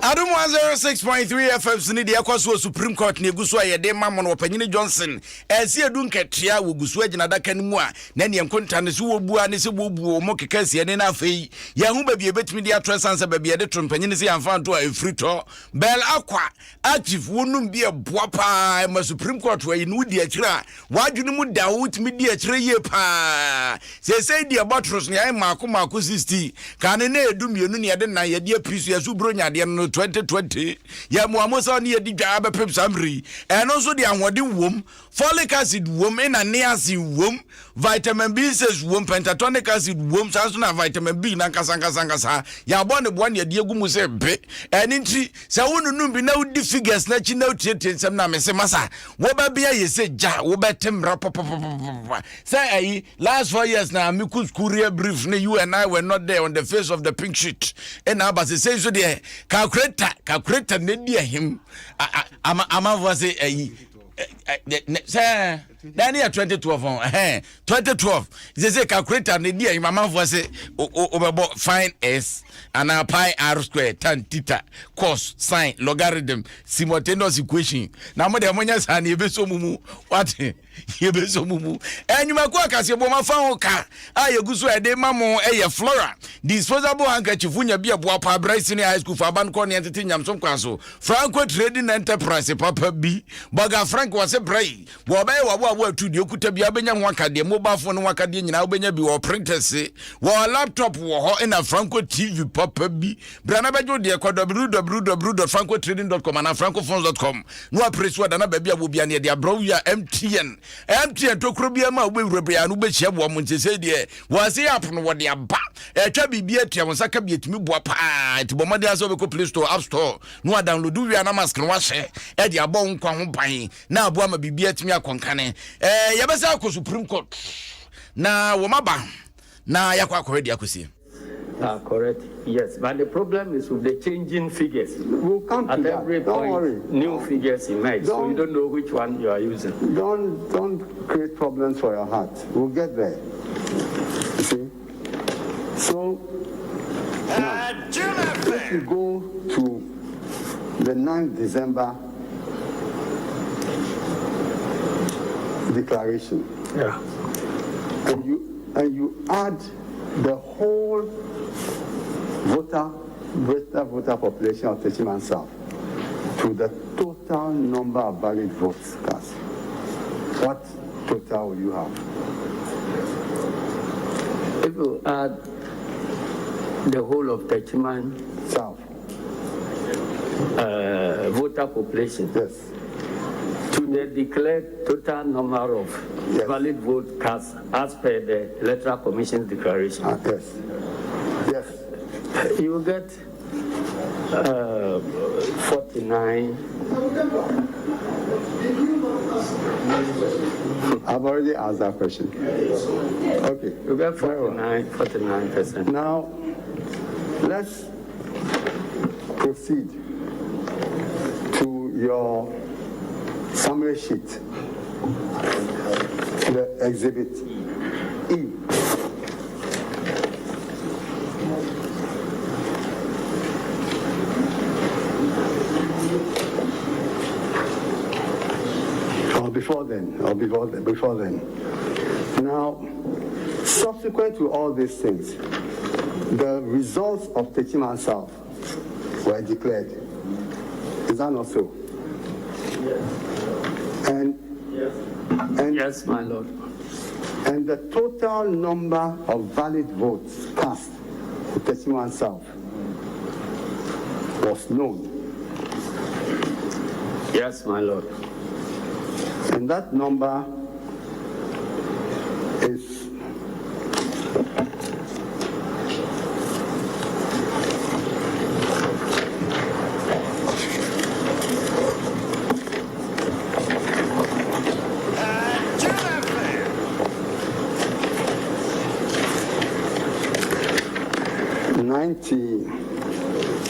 Adom 106.3 FM sini de akwaso Supreme Court ne guso ayede mamon opanyini Johnson esi edu nketia wo guso agina daka ni mu a na ne enkonta ne so wobua ne se bobuo mo kekase ne na afei ya hu ba bi ebetimi de atresansa ba bi ede trompanyini se yamfa nto a efrito bel akwa active wonum bi eboa pa ma Supreme Court wa yi no di akira wadwene mu da wutimi di akira ye pa se di abatros ne ay mako 60 kan ne edu mienu ne ede na ye di apisu ya su bronya de no 2020 ya muamosa ne yedi dwa abepem samri eno so de anwode wom folic acid wom na niacin wom vitamin B6 wom pentatonic acid wom sanso na vitamin B na kasankasa ya bone bo ne de agumu se be eni nti se wonunum bi na udi figures na chi na utietensem na mese masa wo ba bia ye se ja wo betemra pop say ayi last 4 years na amikus courier brief ne you and I were not there on the face of the pink sheet and abase say so there calculator ne dia him ama was say say Dani 2012 2012 they say calculator ne dia him ama was say obebo fine s and pi r square tan theta cos sin logarithm simultaneous equation na mo de monya sa na ebeso mumu what ebeso mumu enyuma kwa Kasiebo ma fa ho ka ayeguso ede mamo eye flora disposable handkerchief nya bia boa pa Bryson high school for ban ko ne entete nyamsom kwaso Franco Trading Enterprise papa bi boga Frank was brai wo ba wo atu de okuta bia benya ho aka de mobile phone ho aka de nyina wo benya bi wo printers wo laptop wo ho na Franco TV papa bi brana bejo de ko www.francotrading.com and francophones.com no appreciate what na ba bia wo bia ne de abro ya MTN tokro bia ma wo wrebia no be chia bo mo ntese de wo se app no wo de aba etwa bibia tia mo saka bia timi bo pa ti bo made aso be ko Play Store App Store no download wi na mask no wa hye e de abo nkwa ho ban na abo ama bibia timi akonkane ya be sa ko Supreme Court na wo maba na yakwa akore akosi. Correct. Yes, but the problem is with the changing figures. We'll come to at that. every Don't point, worry. new figures emerge, so you don't know which one you are using. Don't create problems for your heart. We'll get there. You see? So, now, if you go to the 9th December declaration, yeah, and you add the whole voter population of Techiman South to the total number of valid votes cast, what total will you have? If you add the whole of Techiman South voter population, yes, to the declared total number of valid votes cast as per the Electoral Commission declaration, yes, you will get 49. I've already asked that question. Okay. You get 49%. Now, let's proceed to your summary sheet, the exhibit E. Before then. Now, subsequent to all these things, the results of Techiman South were declared. Is that not so? Yes. And yes, my lord. And the total number of valid votes cast for Teshima South was known. Yes, my lord. And that number is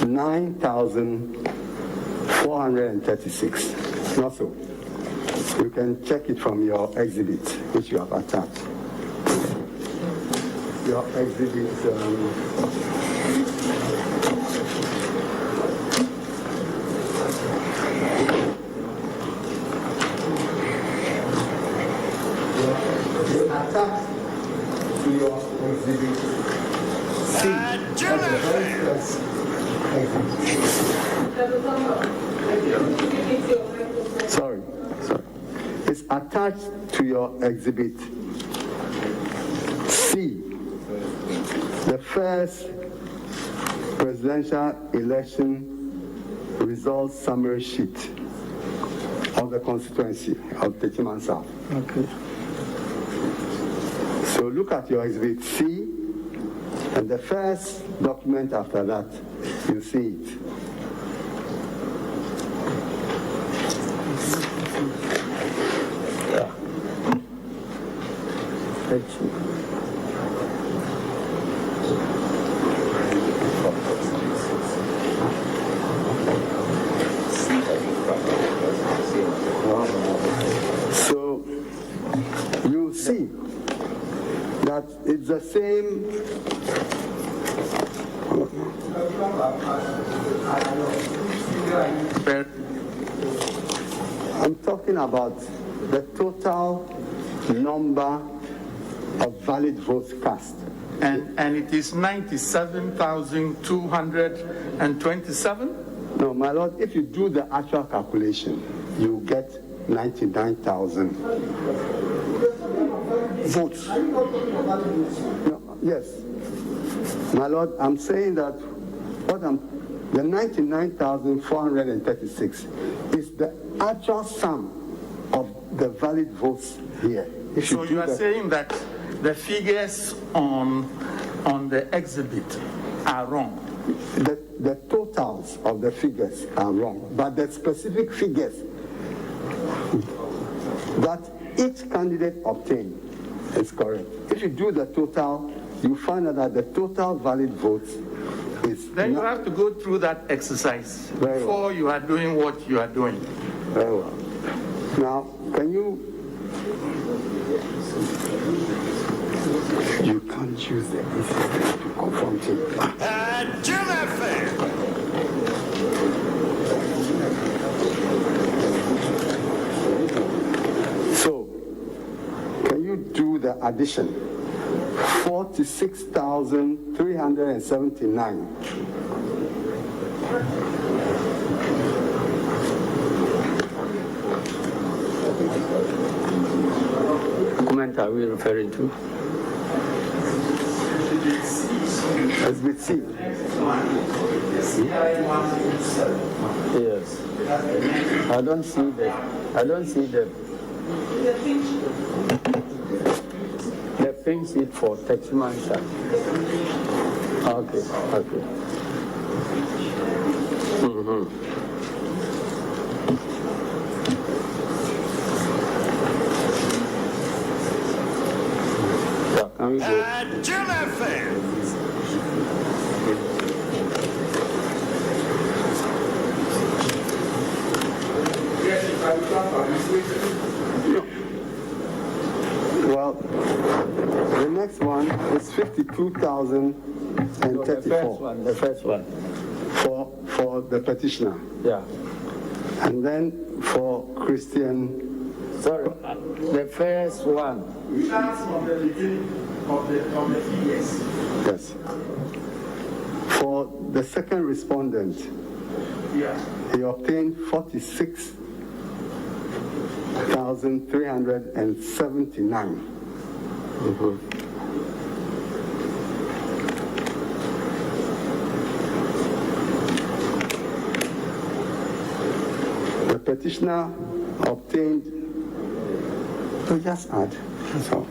99,436. Not so. You can check it from your exhibit, which you have attached. Your exhibit. Attached to your exhibit. Sorry. It's attached to your exhibit C, the first presidential election results summary sheet of the constituency of Teshima South. Okay. So look at your exhibit C, and the first document after that, you see it. Yeah. So you see that it's the same. I'm talking about the total number of valid votes cast. And it is 97,227? No, my lord, if you do the actual calculation, you get 99,000 votes. No, yes. My lord, I'm saying that the 99,436 is the actual sum of the valid votes here. So you are saying that the figures on the exhibit are wrong? The totals of the figures are wrong, but the specific figures that each candidate obtained is correct. If you do the total, you find out that the total valid votes is... Then you have to go through that exercise before you are doing what you are doing. Very well. Now, can you... You can't use the ECC to confront him. So, can you do the addition? 46,379. Document are we referring to? Exhibit C. Yes. I don't see the pink sheet for Teshima South. Okay. Yeah, can we go? Well, the next one is 52,034. The first one. For the petitioner. Yeah. And then for Christian. Sorry, the first one. We start from the beginning of the figures. Yes. For the second respondent. Yeah. he obtained 46,379. The petitioner obtained, just add, that's all.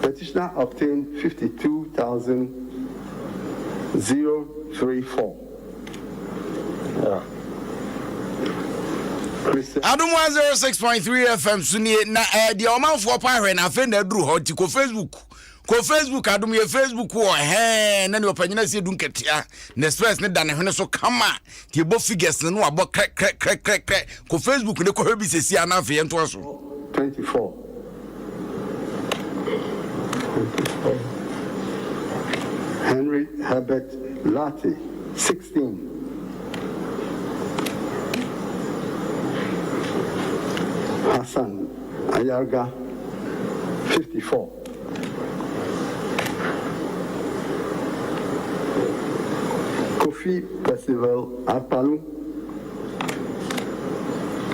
Petitioner obtained 52,034. Adom 106.3 FM Sunni na the omanfo pa hwe na fe na duru ho ti ko Facebook Adom ye Facebook wo na ne opanyina se du nketia na stress ne da ne hwene so kama ti bo figures ne no abo krek ko Facebook ne ko hwe bi sesi ana fe ento so 24. Henry Herbert Lati 16. Hassan Ayarga 54. Kofi Percival Apalu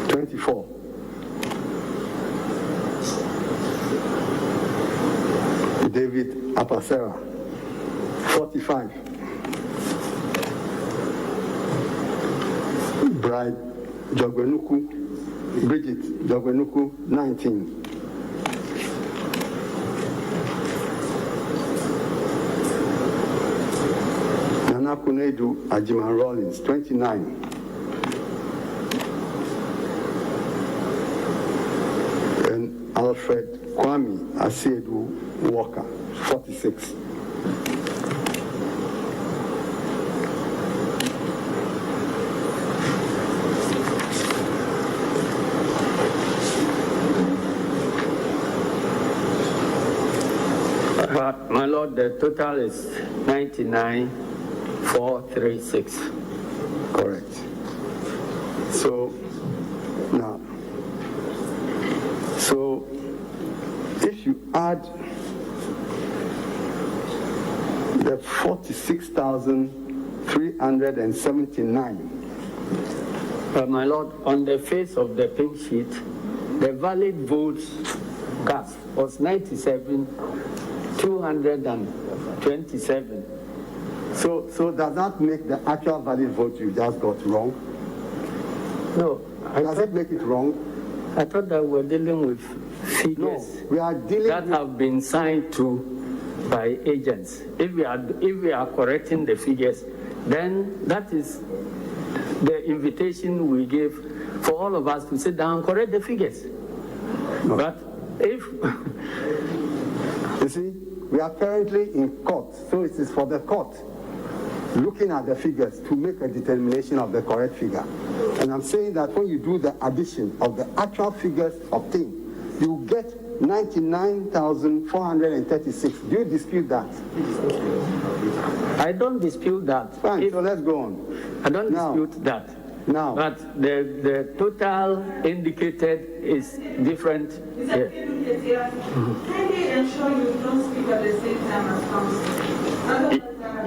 24. David Apasera 45. Bride Bridget Jogwenuku 19. Nana Kunedu Ajiman Rollins 29. And Alfred Kwame Asiedu Walker 46. My Lord, the total is 99,436. Correct. So if you add the 46,379. My Lord, on the face of the pink sheet, the valid votes cast was 97,227. So does that make the actual valid vote you just got wrong? No. Does it make it wrong? I thought that we're dealing with figures no, we are dealing that have been signed to by agents. If we are correcting the figures, then that is the invitation we give for all of us to sit down and correct the figures. No. But if you see, we are currently in court, so it is for the court looking at the figures to make a determination of the correct figure. And I'm saying that when you do the addition of the actual figures obtained, you get 99,436. Do you dispute that? I don't dispute that. Fine, so let's go on. I don't dispute that. Now, but the total indicated is different. Can you ensure you don't speak at the same time as counsel?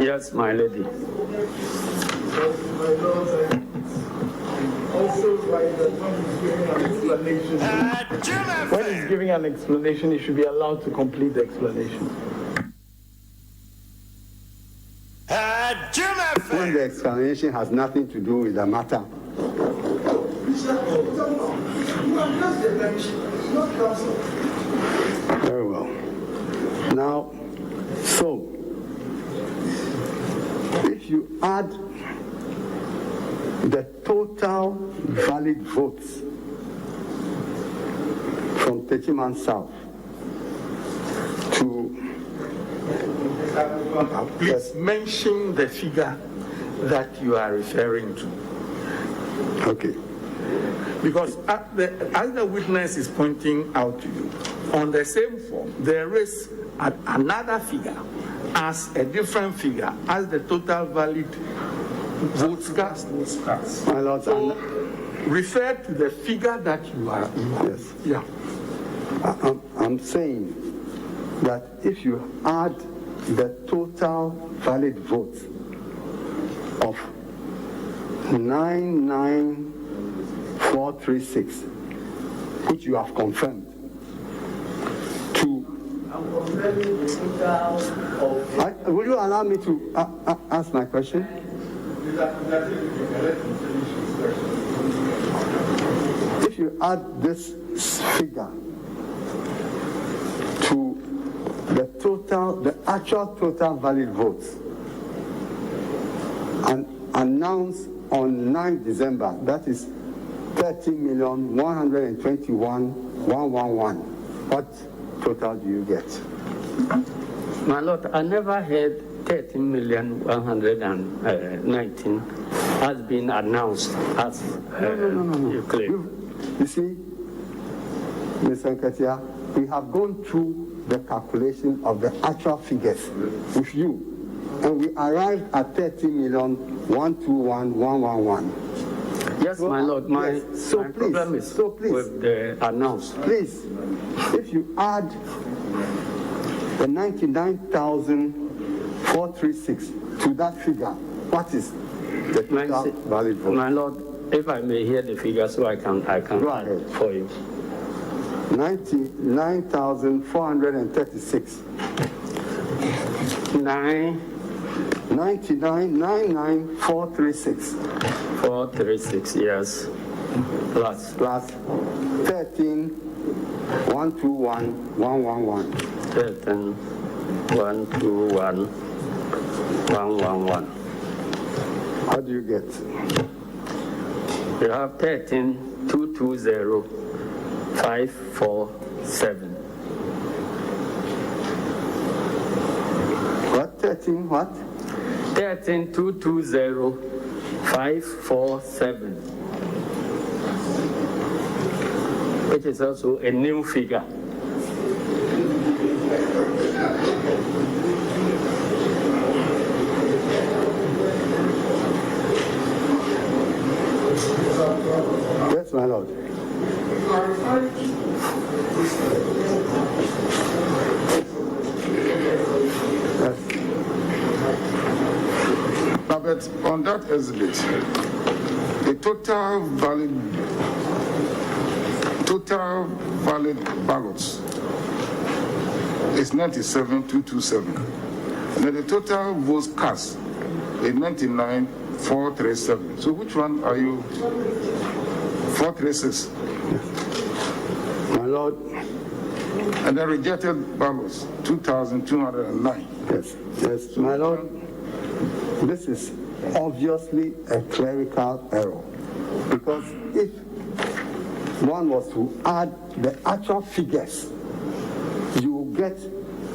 Yes, my lady. Also, when he's giving an explanation, he should be allowed to complete the explanation. When the explanation has nothing to do with the matter. Very well. Now, so if you add the total valid votes from Techiman South to please mention the figure that you are referring to. Okay. Because as the witness is pointing out to you, on the same form, there is another figure as a different figure as the total valid votes cast. My Lord, so refer to the figure that you are. Yes. Yeah. I'm saying that if you add the total valid votes of 99,436 436, which you have confirmed, will you allow me to ask my question? If you add this figure to the actual total valid votes, and announced on 9 December, that is 30,121,111. What total do you get? My Lord, I never heard 13,119 has been announced as no. you claim. You see, Mr. Nketia, we have gone through the calculation of the actual figures with you, and we arrived at 30,121,111. Yes, my Lord. My problem is with the announced. Please, if you add the 99,436 to that figure, what is the total valid vote? My Lord, if I may hear the figure so I can Go ahead for you. 99,436. 99,436. 436, yes. Plus 13,121,111. 13,121,111. How do you get? You have 13,220,547. What? 13 what? 13,220,547, which is also a new figure. Yes, my Lord. But on that exhibit, the total valid ballots is 97,227. And then the total votes cast is 99,437. So which one are you? 436. My Lord. And the rejected ballots, 2,209. Yes, my Lord. This is obviously a clerical error, because if one was to add the actual figures, you will get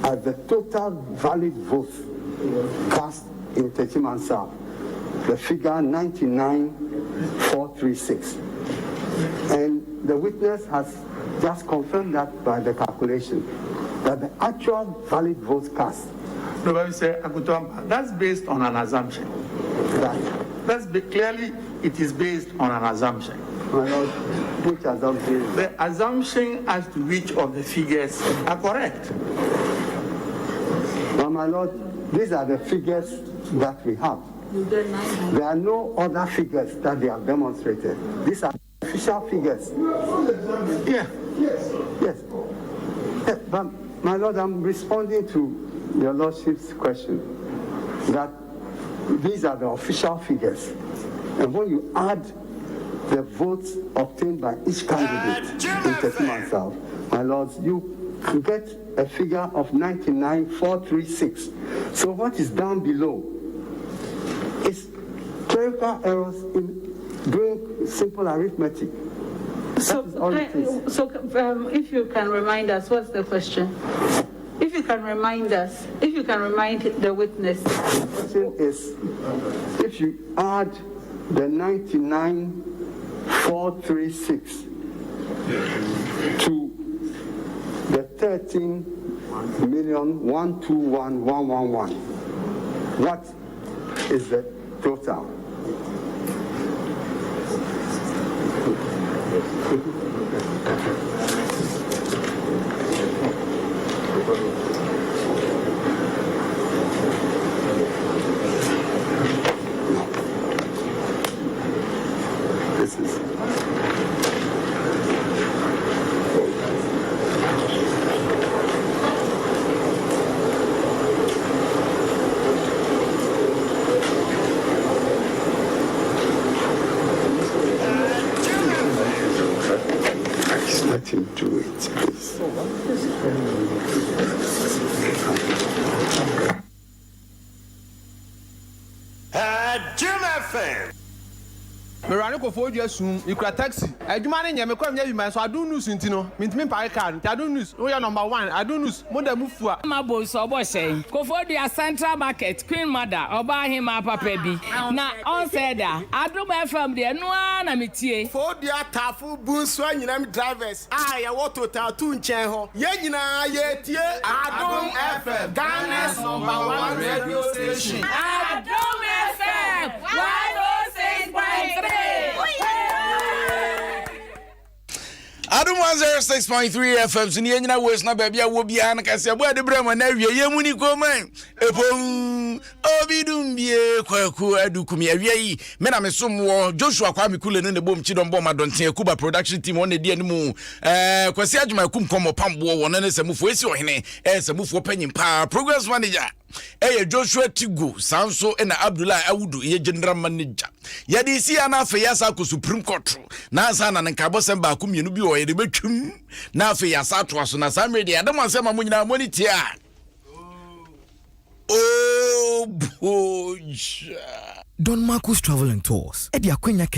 as the total valid votes cast in Techiman South, the figure 99,436. And the witness has just confirmed that by the calculation, that the actual valid votes cast. No, but we say, that's based on an assumption. Clearly, it is based on an assumption. My Lord, which assumption? The assumption as to which of the figures are correct. Well, my Lord, these are the figures that we have. There are no other figures that they have demonstrated. These are official figures. Yes. But, my Lord, I'm responding to Your Lordship's question, that these are the official figures. And when you add the votes obtained by each candidate in Techiman South, my Lords, you get a figure of 99,436. So what is down below is clerical errors in doing simple arithmetic. So if you can remind us, what's the question? If you can remind us, if you can remind the witness. The question is, if you add the 99,436 to the 13,121,111, what is the total? This is let him do it, please. Jim FM. Merano ko for just soon, you cry taxi. Adwuma ne nyame kwam nya bi man so ado news ntino. Mintimi pare card. Ado news. We are number 1. Ado news. Mo da mufu a. Ma bo so bo say. Ko for the Central Market Queen Mother oba hima papa bi. Na on said that Adom FM de no na metie. For the tafu bunso anyina mi drivers. Ah ya wo total 2 nchen ho. Ye nyina ye tie Adom FM. Ghana's number 1 radio station. Adom FM 106.3. Adom 106.3 FM so nyina wes na bia wo bia na Kasiebo adebrama na wie yemuni koman epom obidumbie kwaku adukumi awie yi me na mesom wo Joshua Kwame Kule ne bom chidom bom adonten Kuba production team on de animu kwasi adwuma kum komo pambo wo na ne semufo esi ohene semufo panyim pa progress manager Joshua Tigo Sanso na Abdullah Awudu ye general manager ya di si ana afa yasa ko Supreme Court na asa na nkabo semba ko mienu bi o ye de betwum na afa yasa to aso na samre de Adom asema mo nyina moniti a oh boy Don Marcos Travel and Tours.